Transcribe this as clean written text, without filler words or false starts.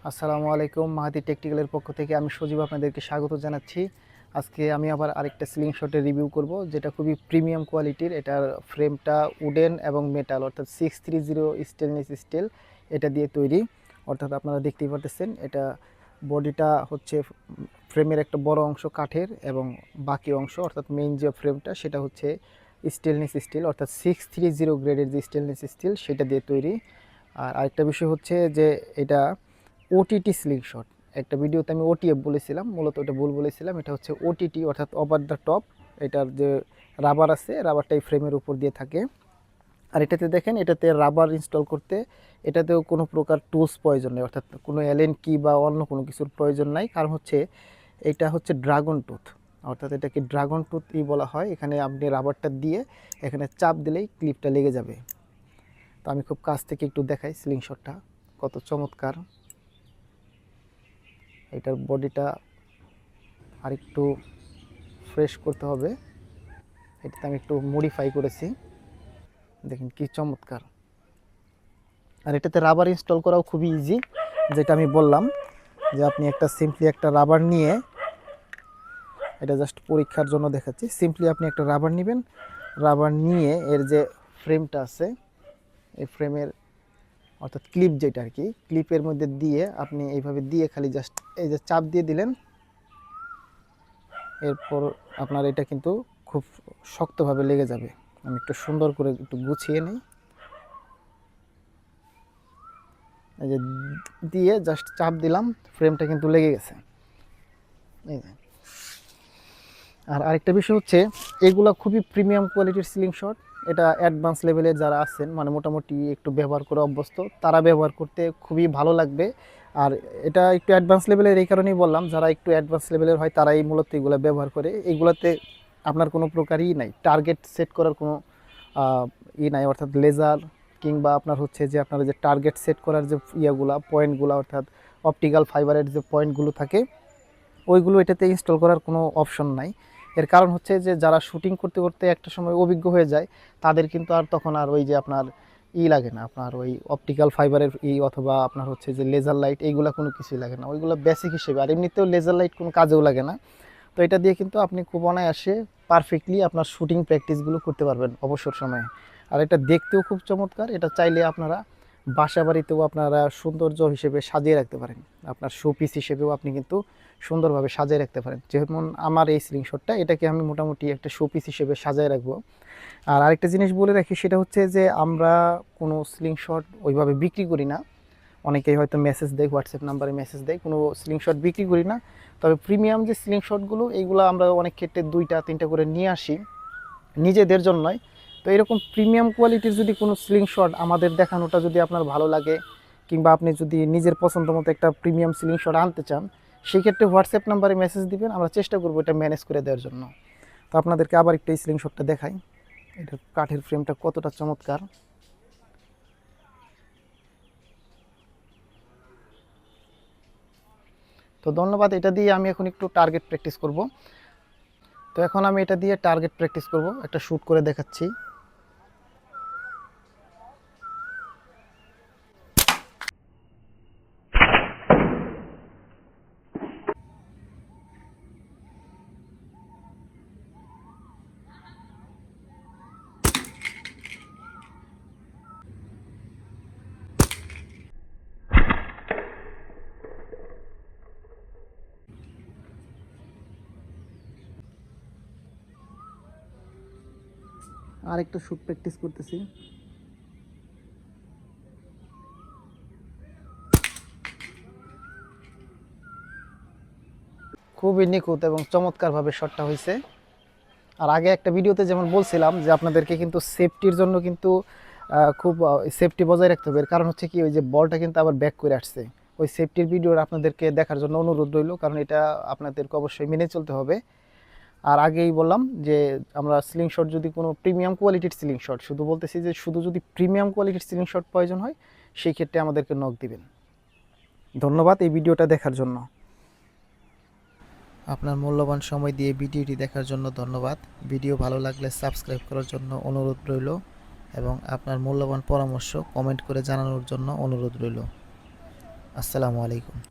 আসসালামু আলাইকুম। মাহাদি টেকনিক্যালের পক্ষ থেকে আমি সজীব আপনাদেরকে স্বাগত জানাচ্ছি। আজকে আমি আবার আরেকটা স্লিং শটের রিভিউ করব, যেটা খুবই প্রিমিয়াম কোয়ালিটির। এটার ফ্রেমটা উডেন এবং মেটাল, অর্থাৎ 630 স্টেনলেস স্টিল এটা দিয়ে তৈরি। অর্থাৎ আপনারা দেখতেই পারতেছেন, এটা বডিটা হচ্ছে ফ্রেমের একটা বড় অংশ কাঠের এবং বাকি অংশ অর্থাৎ মেইন যে ফ্রেমটা সেটা হচ্ছে স্টেনলেস স্টিল, অর্থাৎ 630 গ্রেডের যে স্টেনলেস স্টিল সেটা দিয়ে তৈরি। আর আরেকটা বিষয় হচ্ছে যে এটা ওটিটি স্লিং শট। একটা ভিডিওতে আমি ওটিএফ বলেছিলাম, মূলত ওটা ভুল বলেছিলাম। এটা হচ্ছে ওটিটি, অর্থাৎ ওভার দ্য টপ। এটার যে রাবার আছে, রাবারটাই ফ্রেমের উপর দিয়ে থাকে। আর এটাতে দেখেন, এটাতে রাবার ইনস্টল করতে এটাতেও কোনো প্রকার টুলস প্রয়োজন নেই, অর্থাৎ কোনো অ্যালেন কি বা অন্য কোনো কিছুর প্রয়োজন নাই। কারণ হচ্ছে এটা হচ্ছে ড্রাগন টুথ, অর্থাৎ এটাকে ড্রাগন টুথই বলা হয়। এখানে আপনি রাবারটা দিয়ে এখানে চাপ দিলেই ক্লিপটা লেগে যাবে। তো আমি খুব কাছ থেকে একটু দেখাই স্লিং শটটা কত চমৎকার। এটার বডিটা আরেকটু ফ্রেশ করতে হবে, এটাতে আমি একটু মডিফাই করেছি। দেখেন কি চমৎকার। আর এটাতে রাবার ইনস্টল করাও খুবই ইজি, যেটা আমি বললাম যে আপনি সিম্পলি একটা রাবার নিয়ে, এটা জাস্ট পরীক্ষার জন্য দেখাচ্ছি। সিম্পলি আপনি একটা রাবার নেবেন, রাবার নিয়ে এর যে ফ্রেমটা আছে, এই ফ্রেমের অর্থাৎ ক্লিপ যেটা আর কি, ক্লিপের মধ্যে দিয়ে আপনি এইভাবে দিয়ে খালি জাস্ট এই যে চাপ দিয়ে দিলেন, এরপর আপনার এটা কিন্তু খুব শক্তভাবে লেগে যাবে। আমি একটু সুন্দর করে একটু গুছিয়ে নিই। এই যে দিয়ে জাস্ট চাপ দিলাম, ফ্রেমটা কিন্তু লেগে গেছে। এই যে। আর আরেকটা বিষয় হচ্ছে, এগুলা খুবই প্রিমিয়াম কোয়ালিটির সিলিং শট। এটা অ্যাডভান্স লেভেলের যারা আছেন, মানে মোটামুটি একটু ব্যবহার করে অভ্যস্ত, তারা ব্যবহার করতে খুবই ভালো লাগবে। আর এটা একটু অ্যাডভান্স লেভেলের এই কারণেই বললাম, যারা একটু অ্যাডভান্স লেভেলের হয় তারাই মূলত এগুলো ব্যবহার করে। এগুলাতে আপনার কোনো প্রকারই নাই, টার্গেট সেট করার কোনো নাই, অর্থাৎ লেজার কিংবা আপনার হচ্ছে যে আপনার যে টার্গেট সেট করার যে ইয়েগুলা পয়েন্টগুলো, অর্থাৎ অপটিক্যাল ফাইবারের যে পয়েন্টগুলো থাকে, ওইগুলো এটাতে ইনস্টল করার কোনো অপশন নাই। এর কারণ হচ্ছে যে যারা শুটিং করতে করতে একটা সময় অভিজ্ঞ হয়ে যায়, তাদের কিন্তু আর তখন আর ওই যে আপনার লাগে না, আপনার ওই অপটিক্যাল ফাইবারের অথবা আপনার হচ্ছে যে লেজার লাইট, এইগুলো কোনো কিছুই লাগে না, ওইগুলো বেসিক হিসেবে। আর এমনিতেও লেজার লাইট কোনো কাজেও লাগে না। তো এটা দিয়ে কিন্তু আপনি খুব অনায়াসে পারফেক্টলি আপনার শুটিং প্র্যাকটিসগুলো করতে পারবেন অবসর সময়ে। আর এটা দেখতেও খুব চমৎকার। এটা চাইলে আপনারা বাসা বাড়িতেও আপনারা সৌন্দর্য হিসেবে সাজিয়ে রাখতে পারেন, আপনার শো পিস হিসেবেও আপনি কিন্তু সুন্দরভাবে সাজিয়ে রাখতে পারেন। যেমন আমার এই স্লিং শটটা, এটাকে আমি মোটামুটি একটা শো পিস হিসেবে সাজিয়ে রাখবো। আর আরেকটা জিনিস বলে রাখি, সেটা হচ্ছে যে আমরা কোনো স্লিং শট ওইভাবে বিক্রি করি না। অনেকেই হয়তো মেসেজ দেয়, হোয়াটসঅ্যাপ নাম্বারে মেসেজ দেয়, কোনো স্লিং শট বিক্রি করি না। তবে প্রিমিয়াম যে স্লিং শটগুলো, এইগুলো আমরা অনেক ক্ষেত্রে 2টা 3টা করে নিয়ে আসি নিজেদের জন্যই। তো এরকম প্রিমিয়াম কোয়ালিটির যদি কোনো স্লিং শট আমাদের দেখানোটা যদি আপনার ভালো লাগে, কিংবা আপনি যদি নিজের পছন্দ মতো একটা প্রিমিয়াম স্লিং শট আনতে চান, সেই ক্ষেত্রে হোয়াটসঅ্যাপ নাম্বারে মেসেজ দিবেন, আমরা চেষ্টা করবো এটা ম্যানেজ করে দেওয়ার জন্য। তো আপনাদেরকে আবার একটু এই স্লিং শটটা দেখাই, এটা কাঠের ফ্রেমটা কতটা চমৎকার। তো ধন্যবাদ। এটা দিয়ে আমি এখন একটু টার্গেট প্র্যাকটিস করব। তো এখন আমি এটা দিয়ে টার্গেট প্র্যাকটিস করব, একটা শ্যুট করে দেখাচ্ছি। আর একটা শ্যুট প্র্যাকটিস করতেছি। খুবই নিখুঁত এবং চমৎকারভাবে শটটা হয়েছে। আর আগে একটা ভিডিওতে যেমন বলছিলাম যে আপনাদেরকে কিন্তু সেফটির জন্য কিন্তু খুব সেফটি বজায় রাখতে হবে। এর কারণ হচ্ছে কি, ওই যে বলটা কিন্তু আবার ব্যাক করে আসছে, ওই সেফটির ভিডিওটা আপনাদেরকে দেখার জন্য অনুরোধ রইল, কারণ এটা আপনাদেরকে অবশ্যই মেনে চলতে হবে। আর আগেই বললাম যে আমরা স্লিং শট যদি কোনো প্রিমিয়াম কোয়ালিটির স্লিং শট, শুধু বলতেছি যে শুধু যদি প্রিমিয়াম কোয়ালিটির স্লিং শট প্রয়োজন হয়, সেই ক্ষেত্রে আমাদেরকে নক দিবেন। ধন্যবাদ এই ভিডিওটা দেখার জন্য। আপনার মূল্যবান সময় দিয়ে ভিডিওটি দেখার জন্য ধন্যবাদ। ভিডিও ভালো লাগলে সাবস্ক্রাইব করার জন্য অনুরোধ রইল এবং আপনার মূল্যবান পরামর্শ কমেন্ট করে জানানোর জন্য অনুরোধ রইল। আসসালামু আলাইকুম।